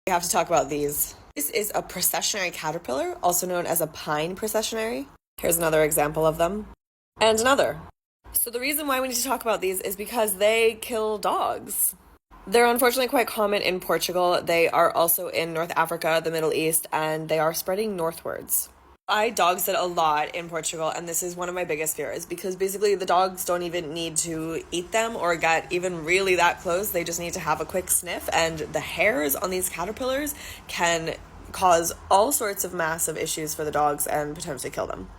We have to talk about these. This is a processionary caterpillar, also known as a pine processionary. Here's another example of them. And another. So the reason why we need to talk about these is because they kill dogs. They're unfortunately quite common in Portugal. They are also in North Africa, the Middle East, and they are spreading northwards. I dog sit a lot in Portugal, and this is one of my biggest fears because basically the dogs don't even need to eat them or get even really that close. They just need to have a quick sniff, and the hairs on these caterpillars can cause all sorts of massive issues for the dogs and potentially kill them.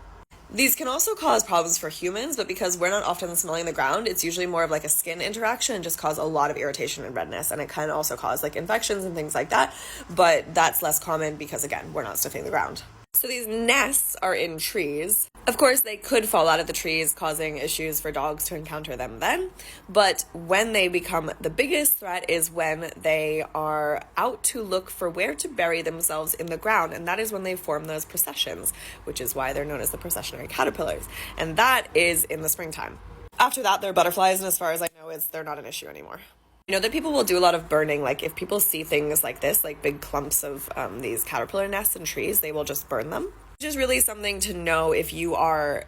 These can also cause problems for humans, but because we're not often smelling the ground, it's usually more of like a skin interaction and just cause a lot of irritation and redness. And it can also cause like infections and things like that. But that's less common because, again, we're not sniffing the ground. So these nests are in trees. Of course, they could fall out of the trees, causing issues for dogs to encounter them then. But when they become the biggest threat is when they are out to look for where to bury themselves in the ground. And that is when they form those processions, which is why they're known as the processionary caterpillars. And that is in the springtime. After that, they're butterflies. And as far as I know, they're not an issue anymore. I know that people will do a lot of burning. Like if people see things like this, like big clumps of these caterpillar nests in trees, they will just burn them. Which is really something to know if you are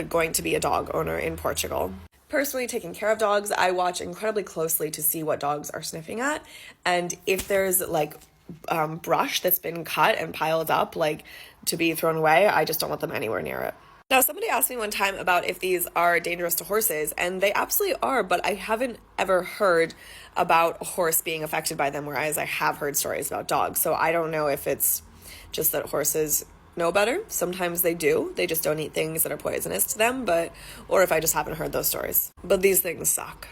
going to be a dog owner in Portugal. Personally, taking care of dogs, I watch incredibly closely to see what dogs are sniffing at. And if there's like brush that's been cut and piled up, like to be thrown away, I just don't want them anywhere near it. Now, somebody asked me one time about if these are dangerous to horses, and they absolutely are, but I haven't ever heard about a horse being affected by them, whereas I have heard stories about dogs. So I don't know if it's just that horses know better. Sometimes they do. They just don't eat things that are poisonous to them, or if I just haven't heard those stories. But these things suck.